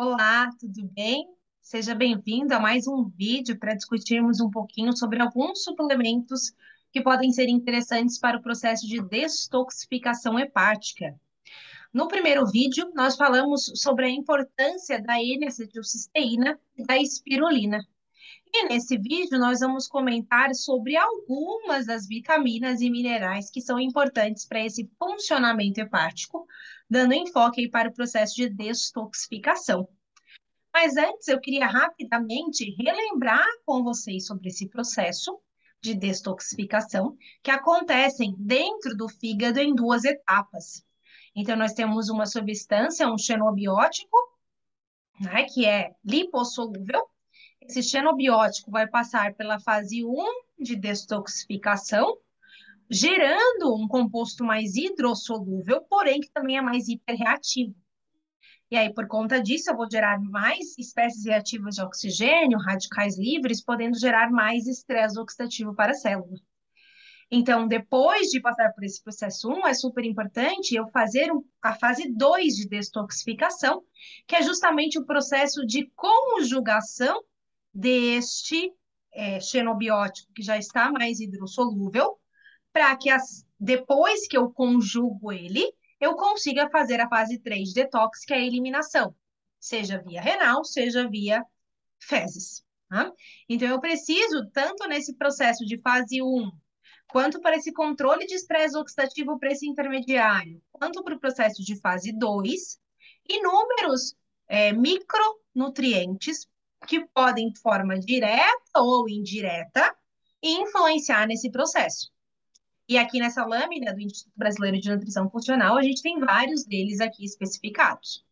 Olá, tudo bem? Seja bem-vindo a mais um vídeo para discutirmos um pouquinho sobre alguns suplementos que podem ser interessantes para o processo de detoxificação hepática. No primeiro vídeo, nós falamos sobre a importância da N-acetilcisteína e da espirulina. E nesse vídeo, nós vamos comentar sobre algumas das vitaminas e minerais que são importantes para esse funcionamento hepático, dando enfoque aí para o processo de detoxificação. Mas antes eu queria rapidamente relembrar com vocês sobre esse processo de detoxificação que acontecem dentro do fígado em duas etapas. Então, nós temos uma substância, um xenobiótico, né, que é lipossolúvel. Esse xenobiótico vai passar pela fase 1 de detoxificação, gerando um composto mais hidrossolúvel, porém que também é mais hiperreativo. E aí, por conta disso, eu vou gerar mais espécies reativas de oxigênio, radicais livres, podendo gerar mais estresse oxidativo para a célula. Então, depois de passar por esse processo 1, é super importante eu fazer a fase 2 de detoxificação, que é justamente o processo de conjugação deste xenobiótico, que já está mais hidrossolúvel, para que depois que eu conjugo ele, eu consiga fazer a fase 3 de detox, que é a eliminação, seja via renal, seja via fezes. Tá? Então, eu preciso, tanto nesse processo de fase 1, quanto para esse controle de estresse oxidativo para esse intermediário, quanto para o processo de fase 2, inúmeros micronutrientes que podem, de forma direta ou indireta, influenciar nesse processo. E aqui nessa lâmina do Instituto Brasileiro de Nutrição Funcional, a gente tem vários deles aqui especificados.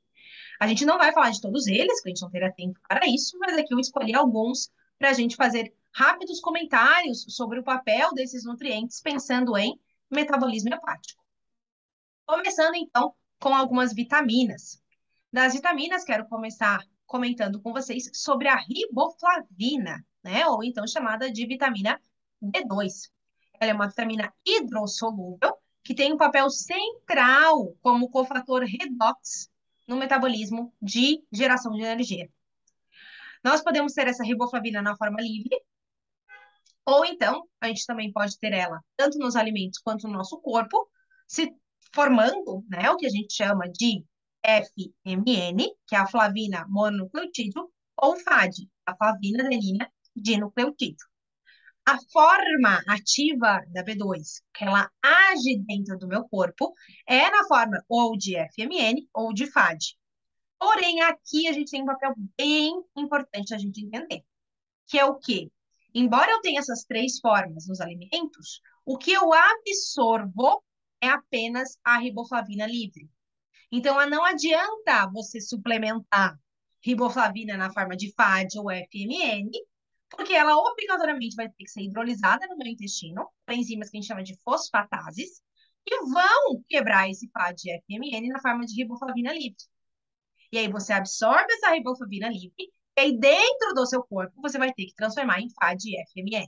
A gente não vai falar de todos eles, porque a gente não terá tempo para isso, mas aqui eu escolhi alguns para a gente fazer rápidos comentários sobre o papel desses nutrientes, pensando em metabolismo hepático. Começando então com algumas vitaminas. Das vitaminas, quero começar comentando com vocês sobre a riboflavina, né? Ou então chamada de vitamina B2. Ela é uma vitamina hidrossolúvel que tem um papel central como cofator redox no metabolismo de geração de energia. Nós podemos ter essa riboflavina na forma livre, ou então a gente também pode ter ela tanto nos alimentos quanto no nosso corpo, se formando, né, o que a gente chama de FMN, que é a flavina mononucleotídeo, ou FAD, a flavina adenina dinucleotídeo. A forma ativa da B2, que ela age dentro do meu corpo, é na forma ou de FMN ou de FAD. Porém, aqui a gente tem um papel bem importante a gente entender, que é o quê? Embora eu tenha essas três formas nos alimentos, o que eu absorvo é apenas a riboflavina livre. Então, não adianta você suplementar riboflavina na forma de FAD ou FMN, porque ela obrigatoriamente vai ter que ser hidrolisada no meu intestino, por enzimas que a gente chama de fosfatases, que vão quebrar esse FAD e FMN na forma de riboflavina livre. E aí você absorve essa riboflavina livre, e aí dentro do seu corpo você vai ter que transformar em FAD e FMN.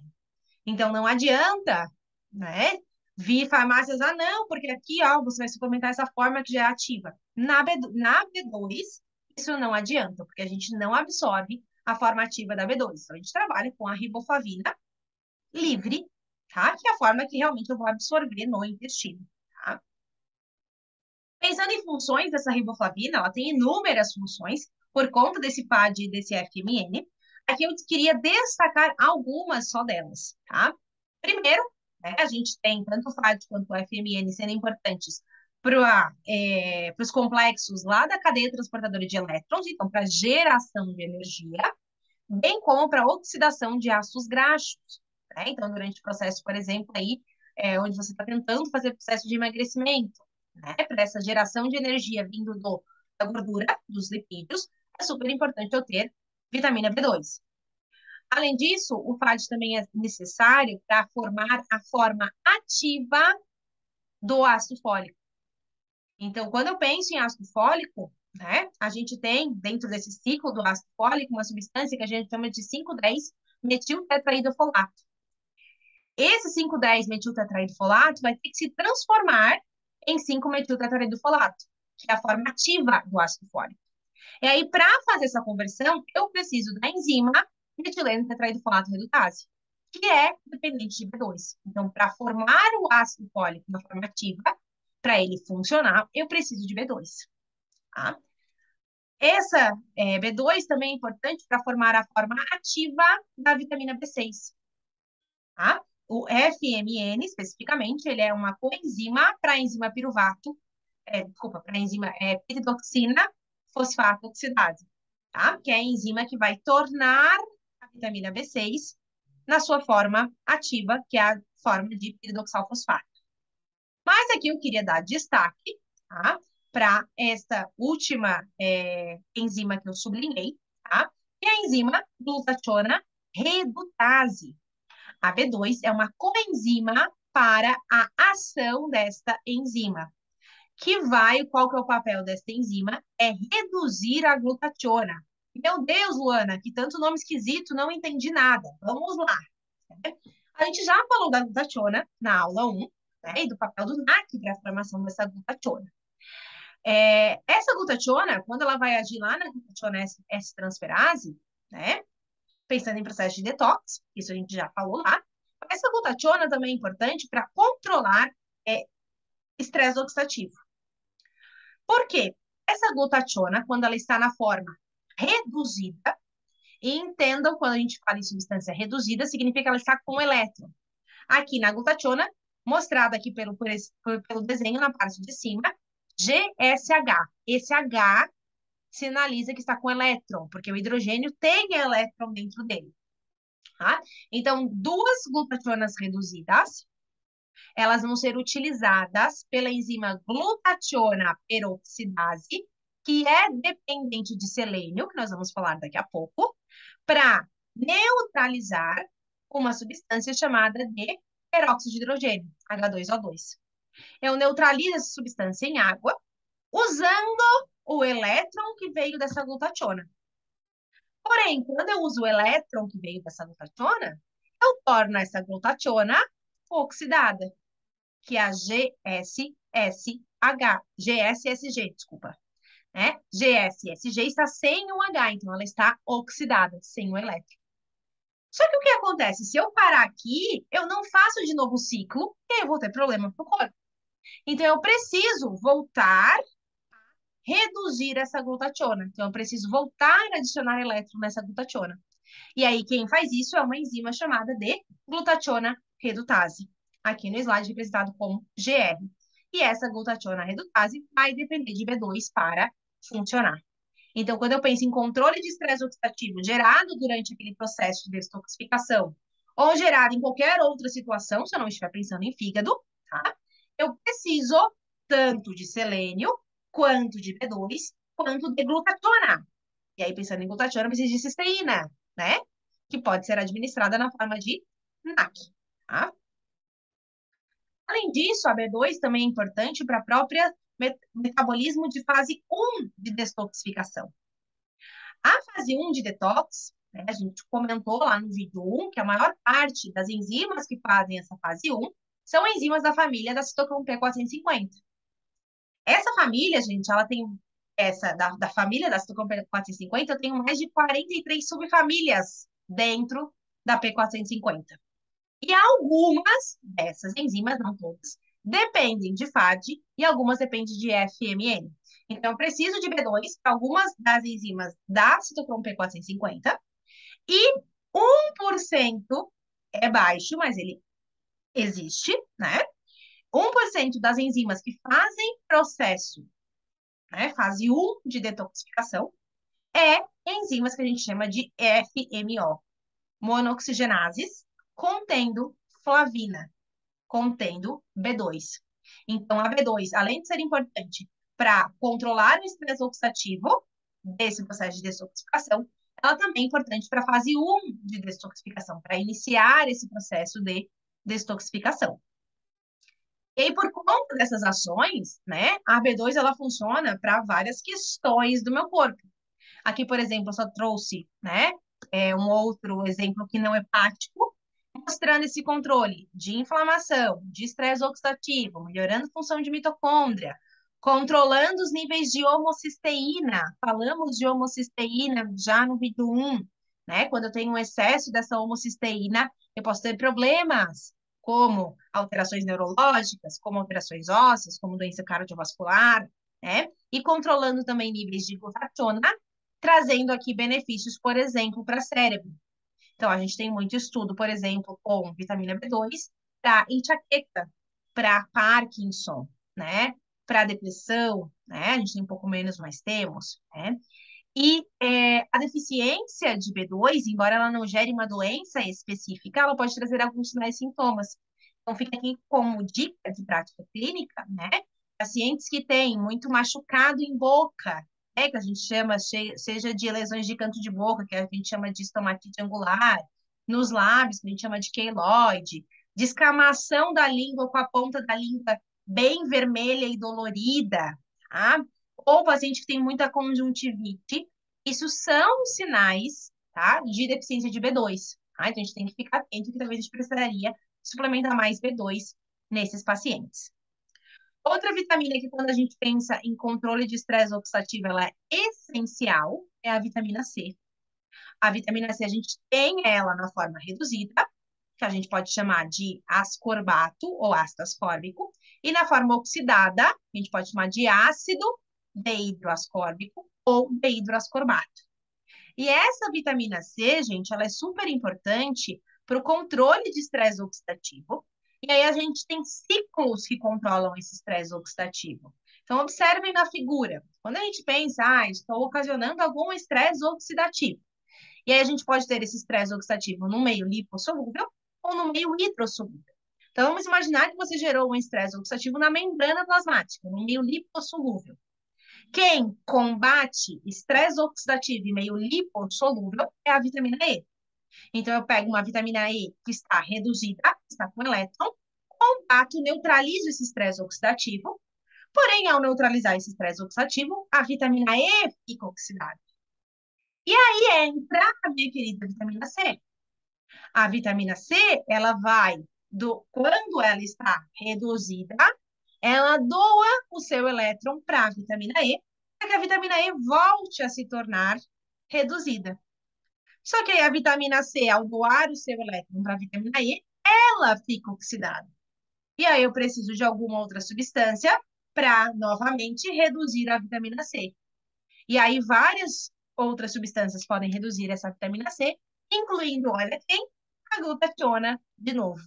Então não adianta, né? Vir farmácias, não, porque aqui, ó, você vai suplementar essa forma que já é ativa. Na B2, isso não adianta, porque a gente não absorve a forma ativa da B2. Então, a gente trabalha com a riboflavina livre, tá? Que é a forma que realmente eu vou absorver no intestino, tá? Pensando em funções dessa riboflavina, ela tem inúmeras funções por conta desse PAD e desse FMN. Aqui eu queria destacar algumas só delas, tá? Primeiro, né, a gente tem tanto o FAD quanto o FMN sendo importantes para os complexos lá da cadeia transportadora de elétrons, então para geração de energia, bem como para oxidação de ácidos graxos, né? Então, durante o processo, por exemplo, aí, onde você está tentando fazer o processo de emagrecimento, né? Para essa geração de energia vindo da gordura, dos lipídios, é super importante eu ter vitamina B2. Além disso, o FAD também é necessário para formar a forma ativa do ácido fólico. Então, quando eu penso em ácido fólico, né, a gente tem dentro desse ciclo do ácido fólico uma substância que a gente chama de 5,10-metiltetraidofolato. Esse 5,10-metiltetraidofolato vai ter que se transformar em 5-metiltetraidofolato, que é a forma ativa do ácido fólico. E aí, para fazer essa conversão, eu preciso da enzima metileno tetraidrofolato redutase, que é dependente de B2. Então, para formar o ácido fólico na forma ativa, para ele funcionar, eu preciso de B2. Tá? Essa B2 também é importante para formar a forma ativa da vitamina B6. Tá? O FMN, especificamente, ele é uma coenzima para a enzima piruvato, desculpa, para a enzima piridoxina fosfato oxidase, tá? Que é a enzima que vai tornar a vitamina B6 na sua forma ativa, que é a forma de piridoxal fosfato. Mas aqui eu queria dar destaque, tá? Para esta última enzima que eu sublinhei, tá? Que é a enzima glutationa redutase. A B2 é uma coenzima para a ação desta enzima, que vai, qual que é o papel desta enzima? É reduzir a glutationa. Meu Deus, Luana, que tanto nome esquisito, não entendi nada. Vamos lá. A gente já falou da glutationa na aula 1, né, e do papel do NAC para a formação dessa glutationa. Essa glutationa, quando ela vai agir lá na glutationa S-transferase, né, pensando em processo de detox, isso a gente já falou lá, essa glutationa também é importante para controlar estresse oxidativo. Por quê? Essa glutationa, quando ela está na forma reduzida, e entendam, quando a gente fala em substância reduzida, significa que ela está com elétron. Aqui na glutationa, mostrada aqui pelo desenho na parte de cima, GSH. Esse H sinaliza que está com elétron, porque o hidrogênio tem elétron dentro dele. Tá? Então, duas glutationas reduzidas, elas vão ser utilizadas pela enzima glutationa peroxidase, que é dependente de selênio, que nós vamos falar daqui a pouco, para neutralizar uma substância chamada de peróxido de hidrogênio, H2O2. Eu neutralizo essa substância em água, usando o elétron que veio dessa glutationa. Porém, quando eu uso o elétron que veio dessa glutationa, eu torno essa glutationa oxidada, que é a GSSG, desculpa. Né? GSSG está sem o H, então ela está oxidada, sem o elétron. Só que o que acontece? Se eu parar aqui, eu não faço de novo o ciclo, e aí eu vou ter problema para o corpo. Então, eu preciso voltar, reduzir essa glutationa. Então, eu preciso voltar a adicionar elétron nessa glutationa. E aí, quem faz isso é uma enzima chamada de glutationa redutase. Aqui no slide representado como GR. E essa glutationa redutase vai depender de B2 para funcionar. Então, quando eu penso em controle de estresse oxidativo gerado durante aquele processo de detoxificação, ou gerado em qualquer outra situação, se eu não estiver pensando em fígado, tá? Eu preciso tanto de selênio, quanto de B2, quanto de glutationa. E aí, pensando em glutationa, eu preciso de cisteína, né? Que pode ser administrada na forma de NAC, tá? Além disso, a B2 também é importante para a própria metabolismo de fase 1 de detoxificação. A fase 1 de detox, né, a gente comentou lá no vídeo 1, que a maior parte das enzimas que fazem essa fase 1 são enzimas da família da citocromo P450. Essa família, gente, ela tem da família da citocromo P450, eu tenho mais de 43 subfamílias dentro da P450. E algumas dessas enzimas, não todas, dependem de FAD e algumas dependem de FMN. Então, eu preciso de B2 para algumas das enzimas da citocromo P450 e 1% é baixo, mas ele existe, né? 1% das enzimas que fazem processo, né, fase 1 de detoxificação, é enzimas que a gente chama de FMO, monoxigenases, contendo flavina, contendo B2. Então, a B2, além de ser importante para controlar o estresse oxidativo desse processo de detoxificação, ela também é importante para a fase 1 de detoxificação, para iniciar esse processo de detoxificação. E aí, por conta dessas ações, né, a B2 ela funciona para várias questões do meu corpo. Aqui, por exemplo, eu só trouxe, né, um outro exemplo que não é prático, mostrando esse controle de inflamação, de estresse oxidativo, melhorando a função de mitocôndria, Controlando os níveis de homocisteína. Falamos de homocisteína já no vídeo 1, né? Quando eu tenho um excesso dessa homocisteína, eu posso ter problemas, como alterações neurológicas, como alterações ósseas, como doença cardiovascular, né? E controlando também níveis de glutationa, trazendo aqui benefícios, por exemplo, para cérebro. Então, a gente tem muito estudo, por exemplo, com vitamina B2 para enxaqueca, para Parkinson, né? Para depressão, né? A gente tem um pouco menos, mas temos, né? E a deficiência de B2, embora ela não gere uma doença específica, ela pode trazer alguns sinais e sintomas. Então, fica aqui como dica de prática clínica, né? Pacientes que têm muito machucado em boca, né? Que a gente chama, seja de lesões de canto de boca, que a gente chama de estomatite angular, nos lábios, que a gente chama de queiloide, descamação da língua com a ponta da língua bem vermelha e dolorida, tá? Ou paciente que tem muita conjuntivite, isso são sinais, tá, de deficiência de B2, tá? Então, a gente tem que ficar atento que talvez a gente precisaria suplementar mais B2 nesses pacientes. Outra vitamina que, quando a gente pensa em controle de estresse oxidativo, ela é essencial, é a vitamina C. A vitamina C, a gente tem ela na forma reduzida, que a gente pode chamar de ascorbato ou ácido ascórbico, e na forma oxidada, a gente pode chamar de ácido deidroascórbico ou deidroascorbato. E essa vitamina C, gente, ela é super importante para o controle de estresse oxidativo. E aí a gente tem ciclos que controlam esse estresse oxidativo. Então, observem na figura. Quando a gente pensa, estou ocasionando algum estresse oxidativo. E aí a gente pode ter esse estresse oxidativo no meio lipossolúvel ou no meio hidrossolúvel. Então, vamos imaginar que você gerou um estresse oxidativo na membrana plasmática, no meio lipossolúvel. Quem combate estresse oxidativo e meio lipossolúvel é a vitamina E. Então, eu pego uma vitamina E que está reduzida, está com elétron, combato, neutralizo esse estresse oxidativo, porém, ao neutralizar esse estresse oxidativo, a vitamina E fica oxidada. E aí entra a minha querida vitamina C. A vitamina C, ela vai quando ela está reduzida, ela doa o seu elétron para a vitamina E, para que a vitamina E volte a se tornar reduzida. Só que aí a vitamina C, ao doar o seu elétron para a vitamina E, ela fica oxidada. E aí eu preciso de alguma outra substância para, novamente, reduzir a vitamina C. E aí várias outras substâncias podem reduzir essa vitamina C, incluindo, olha quem? A glutationa, de novo.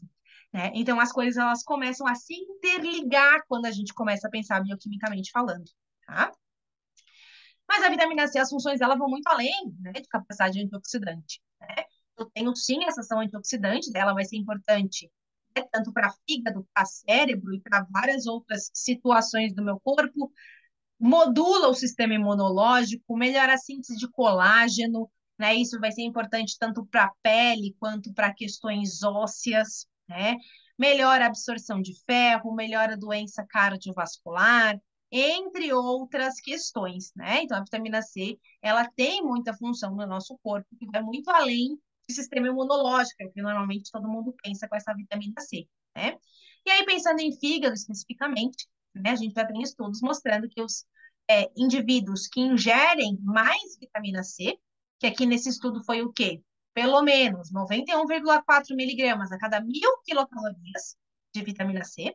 Né? Então, as coisas elas começam a se interligar quando a gente começa a pensar bioquimicamente falando. Tá? Mas a vitamina C, as funções dela vão muito além, né, de capacidade antioxidante. Né? Eu tenho sim essa ação antioxidante, dela vai ser importante, né, tanto para fígado, para cérebro e para várias outras situações do meu corpo. Modula o sistema imunológico, melhora a síntese de colágeno, né? Isso vai ser importante tanto para a pele quanto para questões ósseas, né? Melhora a absorção de ferro, melhora a doença cardiovascular, entre outras questões, né? Então, a vitamina C, ela tem muita função no nosso corpo, que vai muito além do sistema imunológico, que é o que normalmente todo mundo pensa com essa vitamina C, né? E aí, pensando em fígado especificamente, né, a gente já tem estudos mostrando que os indivíduos que ingerem mais vitamina C, que aqui nesse estudo foi o quê? Pelo menos 91,4 miligramas a cada 1.000 quilocalorias de vitamina C,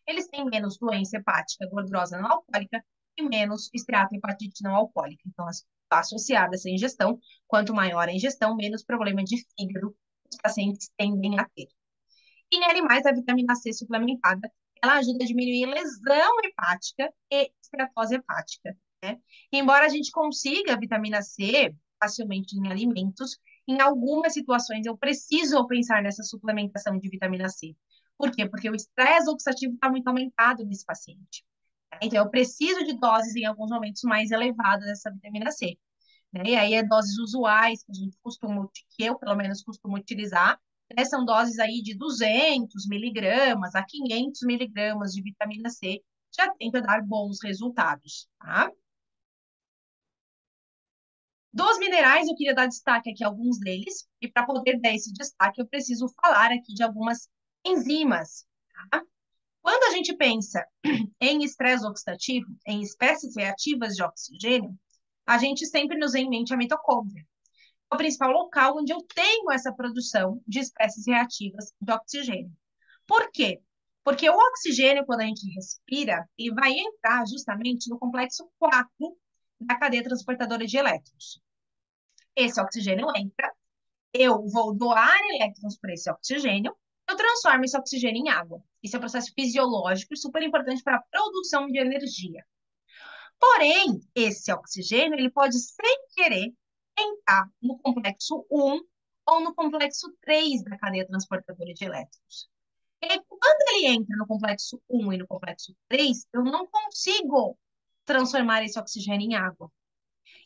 eles têm menos doença hepática gordurosa não alcoólica e menos esteatohepatite não alcoólica. Então, associada a essa ingestão, quanto maior a ingestão, menos problema de fígado os pacientes tendem a ter. E em animais, a vitamina C suplementada, ela ajuda a diminuir lesão hepática e esteatose hepática, né? Embora a gente consiga a vitamina C facilmente em alimentos, em algumas situações eu preciso pensar nessa suplementação de vitamina C. Por quê? Porque o estresse oxidativo está muito aumentado nesse paciente. Né? Então, eu preciso de doses em alguns momentos mais elevadas dessa vitamina C. Né? E aí, é doses usuais que a gente costuma, que eu pelo menos costumo utilizar, né? São doses aí de 200 miligramas a 500 miligramas de vitamina C, já tenta dar bons resultados, tá? Dos minerais, eu queria dar destaque aqui a alguns deles, e para poder dar esse destaque, eu preciso falar aqui de algumas enzimas, tá? Quando a gente pensa em estresse oxidativo, em espécies reativas de oxigênio, a gente sempre nos vem em mente a mitocôndria, o principal local onde eu tenho essa produção de espécies reativas de oxigênio. Por quê? Porque o oxigênio, quando a gente respira, ele vai entrar justamente no complexo 4 da cadeia transportadora de elétrons. Esse oxigênio entra, eu vou doar elétrons para esse oxigênio, eu transformo esse oxigênio em água. Isso é um processo fisiológico e super importante para a produção de energia. Porém, esse oxigênio ele pode, sem querer, entrar no complexo 1 ou no complexo 3 da cadeia transportadora de elétrons. E aí, quando ele entra no complexo 1 e no complexo 3, eu não consigo transformar esse oxigênio em água.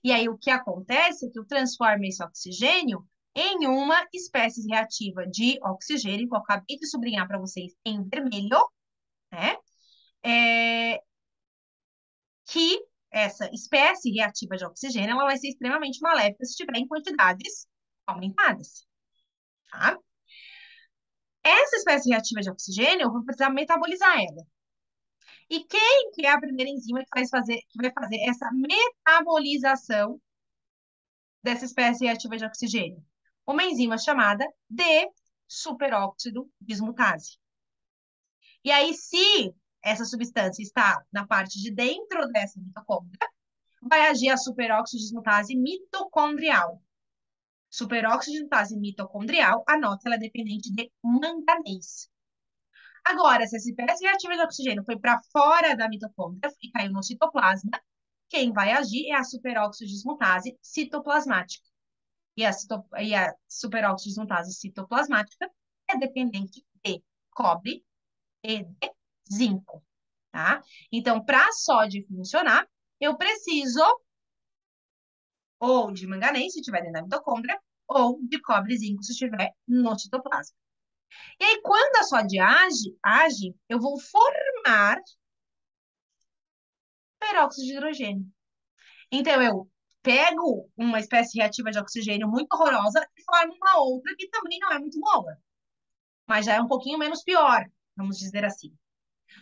E aí, o que acontece é que eu transformo esse oxigênio em uma espécie reativa de oxigênio, que eu acabei de sublinhar para vocês em vermelho, né? É, que essa espécie reativa de oxigênio ela vai ser extremamente maléfica se estiver em quantidades aumentadas, tá? Essa espécie reativa de oxigênio, eu vou precisar metabolizar ela. E quem que é a primeira enzima que vai fazer essa metabolização dessa espécie reativa de oxigênio? Uma enzima chamada D-superóxido dismutase. E aí, se essa substância está na parte de dentro dessa mitocôndria, vai agir a superóxido dismutase mitocondrial. Superóxido dismutase mitocondrial, anota, ela é dependente de manganês. Agora, se essa espécie reativa de oxigênio foi para fora da mitocôndria e caiu no citoplasma, quem vai agir é a superóxido dismutase citoplasmática. E a superóxido dismutase citoplasmática é dependente de cobre e de zinco, tá? Então, para a sódio funcionar, eu preciso ou de manganês, se estiver dentro da mitocôndria, ou de cobre e zinco, se estiver no citoplasma. E aí, quando a sódio age, eu vou formar peróxido de hidrogênio. Então, eu pego uma espécie reativa de oxigênio muito horrorosa e formo uma outra que também não é muito boa, mas já é um pouquinho menos pior, vamos dizer assim.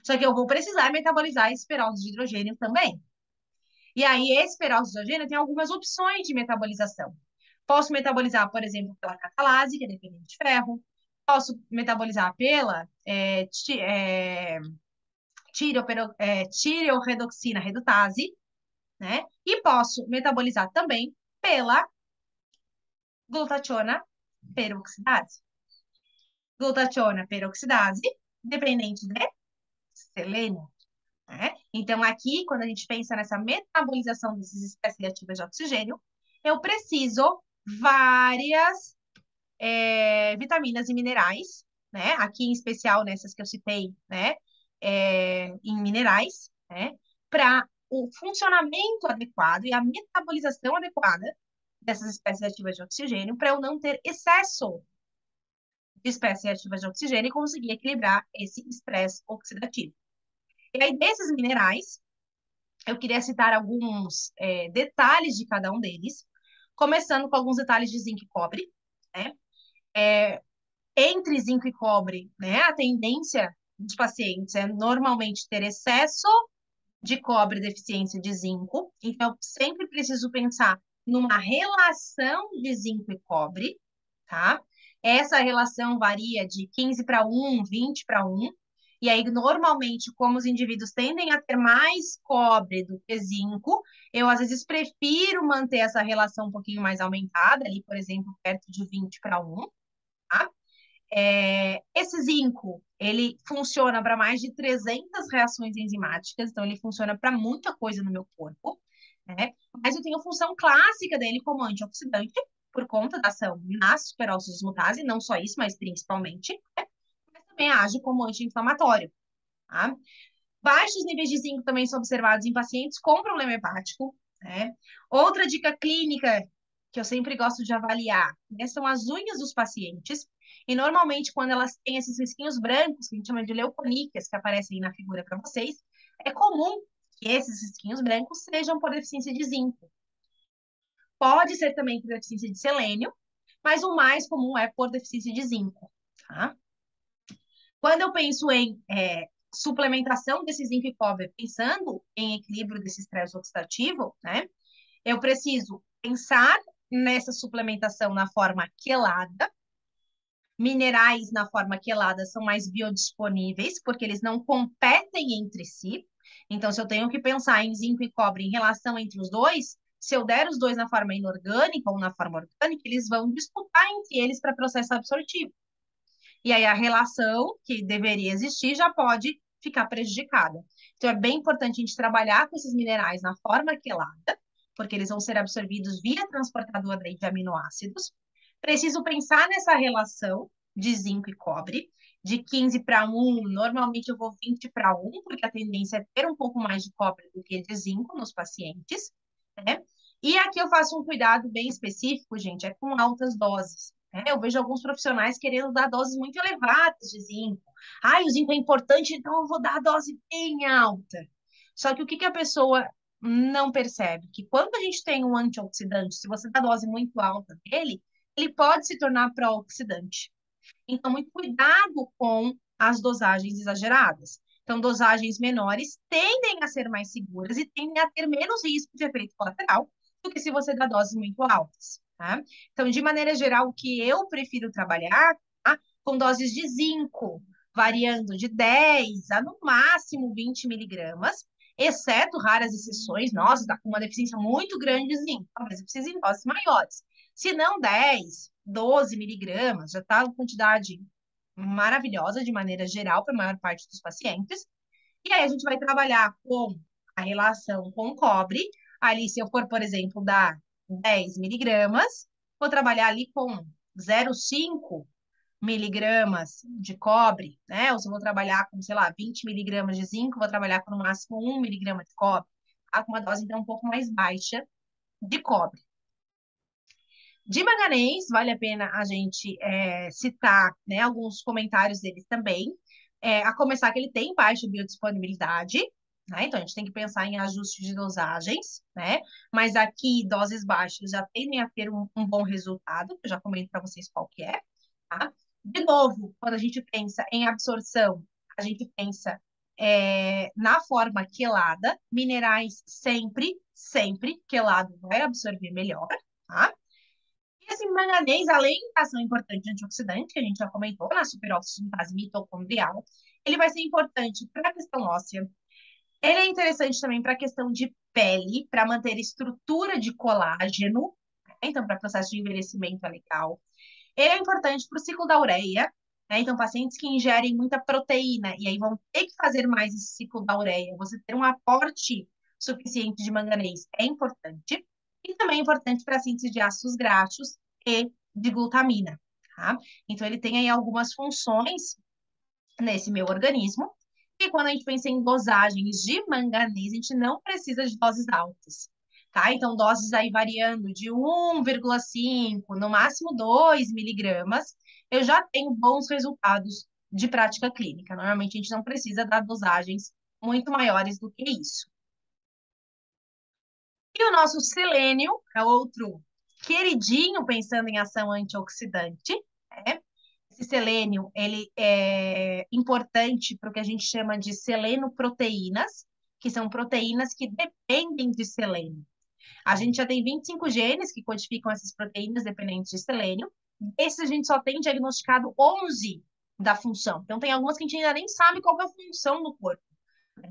Só que eu vou precisar metabolizar esse peróxido de hidrogênio também. E aí, esse peróxido de hidrogênio tem algumas opções de metabolização. Posso metabolizar, por exemplo, pela catalase, que é dependente de ferro. Posso metabolizar pela tireoredoxina redutase, né? E posso metabolizar também pela glutationa peroxidase. Glutationa peroxidase, dependente de selênio, né? Então, aqui, quando a gente pensa nessa metabolização dessas espécies reativas de oxigênio, eu preciso várias vitaminas e minerais, né? Aqui em especial nessas que eu citei, né? Em minerais, né? Para o funcionamento adequado e a metabolização adequada dessas espécies ativas de oxigênio, para eu não ter excesso de espécies ativas de oxigênio e conseguir equilibrar esse estresse oxidativo. E aí, desses minerais, eu queria citar alguns detalhes de cada um deles, começando com alguns detalhes de zinco e cobre, né? Entre zinco e cobre, né, a tendência dos pacientes é normalmente ter excesso de cobre e deficiência de zinco. Então, eu sempre preciso pensar numa relação de zinco e cobre, tá? Essa relação varia de 15 para 1, 20 para 1. E aí, normalmente, como os indivíduos tendem a ter mais cobre do que zinco, eu às vezes prefiro manter essa relação um pouquinho mais aumentada, ali, por exemplo, perto de 20 para 1, tá? Esse zinco, ele funciona para mais de 300 reações enzimáticas, então ele funciona para muita coisa no meu corpo, né? Mas eu tenho a função clássica dele como antioxidante, por conta da ação na superóxido dismutase, não só isso, mas principalmente, né? Mas também age como anti-inflamatório, tá? Baixos níveis de zinco também são observados em pacientes com problema hepático, né? Outra dica clínica que eu sempre gosto de avaliar, né, são as unhas dos pacientes. E normalmente, quando elas têm esses risquinhos brancos, que a gente chama de leuconíquias, que aparecem aí na figura para vocês, é comum que esses risquinhos brancos sejam por deficiência de zinco. Pode ser também por deficiência de selênio, mas o mais comum é por deficiência de zinco, tá? Quando eu penso em suplementação desse zinco e cobre, pensando em equilíbrio desse estresse oxidativo, né? Eu preciso pensar nessa suplementação na forma quelada. Minerais na forma quelada são mais biodisponíveis, porque eles não competem entre si. Então, se eu tenho que pensar em zinco e cobre em relação entre os dois, se eu der os dois na forma inorgânica ou na forma orgânica, eles vão disputar entre eles para processo absortivo. E aí a relação que deveria existir já pode ficar prejudicada. Então, é bem importante a gente trabalhar com esses minerais na forma quelada, porque eles vão ser absorvidos via transportador de aminoácidos. Preciso pensar nessa relação de zinco e cobre, de 15 para 1, normalmente eu vou 20 para 1, porque a tendência é ter um pouco mais de cobre do que de zinco nos pacientes, né? E aqui eu faço um cuidado bem específico, gente, é com altas doses. Eu vejo alguns profissionais querendo dar doses muito elevadas de zinco. O zinco é importante, então eu vou dar a dose bem alta. Só que o que que a pessoa não percebe? Que quando a gente tem um antioxidante, se você dá dose muito alta dele, ele pode se tornar pró-oxidante. Então, muito cuidado com as dosagens exageradas. Então, dosagens menores tendem a ser mais seguras e tendem a ter menos risco de efeito colateral do que se você dá doses muito altas, tá? Então, de maneira geral, o que eu prefiro trabalhar, tá? Com doses de zinco, variando de 10 a no máximo 20 miligramas, exceto raras exceções. Nossa, está com uma deficiência muito grande de zinco, talvez você precise em doses maiores. Se não 10, 12 miligramas, já está uma quantidade maravilhosa de maneira geral para a maior parte dos pacientes. E aí a gente vai trabalhar com a relação com o cobre. Ali, se eu for, por exemplo, dar 10 miligramas, vou trabalhar ali com 0,5 miligramas de cobre, né? Ou se eu vou trabalhar com, sei lá, 20 miligramas de zinco, vou trabalhar com no máximo 1 miligrama de cobre, tá? Com uma dose, então, um pouco mais baixa de cobre. De manganês, vale a pena a gente citar, né, alguns comentários deles também, a começar que ele tem baixa biodisponibilidade, né, então a gente tem que pensar em ajuste de dosagens, né, mas aqui doses baixas já tendem a ter um bom resultado, eu já comento para vocês qual que é, tá? De novo, quando a gente pensa em absorção, a gente pensa na forma quelada, minerais sempre quelado vai absorver melhor, tá? E esse manganês, além da ação importante antioxidante, que a gente já comentou, na superoxidase mitocondrial, ele vai ser importante para a questão óssea. Ele é interessante também para a questão de pele, para manter estrutura de colágeno, né? Então, para processo de envelhecimento é legal. Ele é importante para o ciclo da ureia, né? Então, pacientes que ingerem muita proteína e aí vão ter que fazer mais esse ciclo da ureia, você ter um aporte suficiente de manganês é importante. E também é importante para a síntese de ácidos graxos e de glutamina, tá? Então, ele tem aí algumas funções nesse meu organismo. E quando a gente pensa em dosagens de manganês, a gente não precisa de doses altas, tá? Então, doses aí variando de 1,5, no máximo 2 miligramas, eu já tenho bons resultados de prática clínica. Normalmente, a gente não precisa dar dosagens muito maiores do que isso. E o nosso selênio é outro queridinho pensando em ação antioxidante, né? Esse selênio, ele é importante para o que a gente chama de selenoproteínas, que são proteínas que dependem de selênio. A gente já tem 25 genes que codificam essas proteínas dependentes de selênio. Esses a gente só tem diagnosticado 11 da função. Então, tem algumas que a gente ainda nem sabe qual é a função no corpo.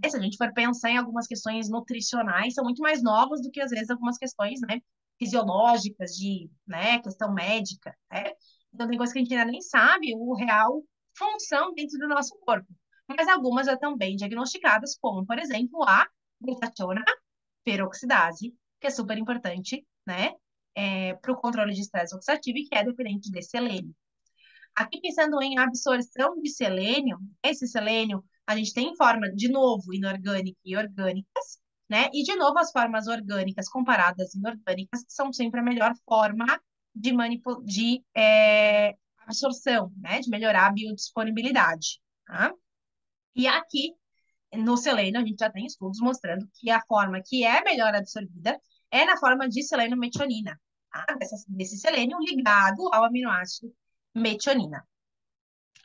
Se a gente for pensar em algumas questões nutricionais, são muito mais novas do que, às vezes, algumas questões, né, fisiológicas, de, né, questão médica, né? Então, tem coisas que a gente ainda nem sabe o real função dentro do nosso corpo. Mas algumas já estão bem diagnosticadas, como, por exemplo, a glutationa peroxidase, que é super importante, né, para o controle de estresse oxidativo e que é dependente de selênio. Aqui, pensando em absorção de selênio, esse selênio a gente tem forma, de novo, inorgânica e orgânicas, né? E, de novo, as formas orgânicas comparadas às inorgânicas são sempre a melhor forma de absorção, né? De melhorar a biodisponibilidade, tá? E aqui, no selênio, a gente já tem estudos mostrando que a forma que é melhor absorvida é na forma de seleno-metionina, tá? Desse selênio ligado ao aminoácido metionina.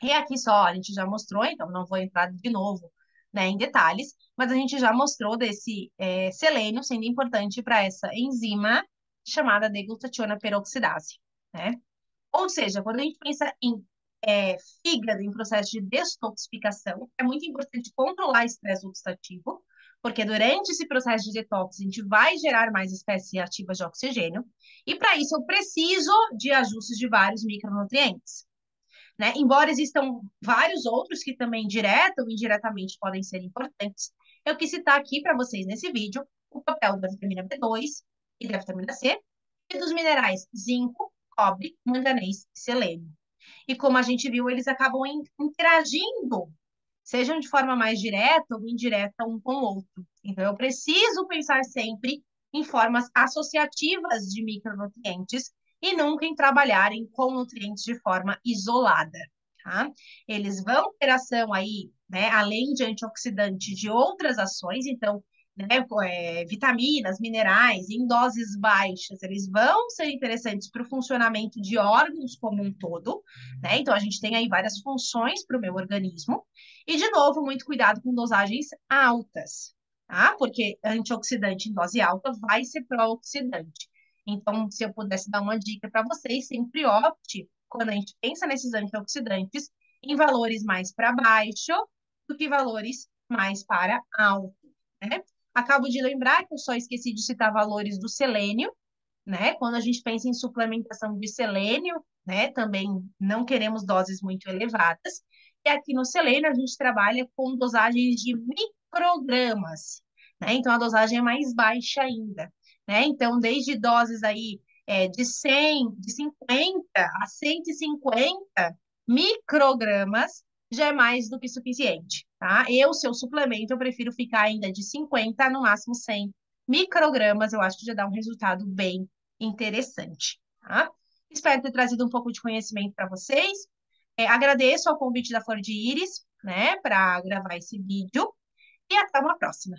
E aqui só, a gente já mostrou, então não vou entrar de novo né, em detalhes, mas a gente já mostrou desse selênio sendo importante para essa enzima chamada deglutationa peroxidase, né? Ou seja, quando a gente pensa em fígado, em processo de detoxificação, é muito importante controlar o estresse oxidativo, porque durante esse processo de detox a gente vai gerar mais espécies ativas de oxigênio, e para isso eu preciso de ajustes de vários micronutrientes, né? Embora existam vários outros que também direta ou indiretamente podem ser importantes, eu quis citar aqui para vocês nesse vídeo o papel da vitamina B2 e da vitamina C e dos minerais zinco, cobre, manganês e selênio. E como a gente viu, eles acabam interagindo, sejam de forma mais direta ou indireta um com o outro. Então, eu preciso pensar sempre em formas associativas de micronutrientes e nunca em trabalharem com nutrientes de forma isolada, tá? Eles vão ter ação aí, né, além de antioxidante, de outras ações, então, né, vitaminas, minerais, em doses baixas, eles vão ser interessantes para o funcionamento de órgãos como um todo, né? Então, a gente tem aí várias funções para o meu organismo. E, de novo, muito cuidado com dosagens altas, tá? Porque antioxidante em dose alta vai ser pró-oxidante. Então, se eu pudesse dar uma dica para vocês, sempre opte, quando a gente pensa nesses antioxidantes, em valores mais para baixo do que valores mais para alto, né? Acabo de lembrar que eu só esqueci de citar valores do selênio, né? Quando a gente pensa em suplementação de selênio, né? Também não queremos doses muito elevadas. E aqui no selênio a gente trabalha com dosagens de microgramas, né? Então a dosagem é mais baixa ainda, né? Então desde doses aí de 100, de 50 a 150 microgramas já é mais do que suficiente, tá? Se eu suplemento, eu prefiro ficar ainda de 50 no máximo 100 microgramas, eu acho que já dá um resultado bem interessante, tá? Espero ter trazido um pouco de conhecimento para vocês. Agradeço ao convite da Flor de Íris, né, para gravar esse vídeo e até uma próxima.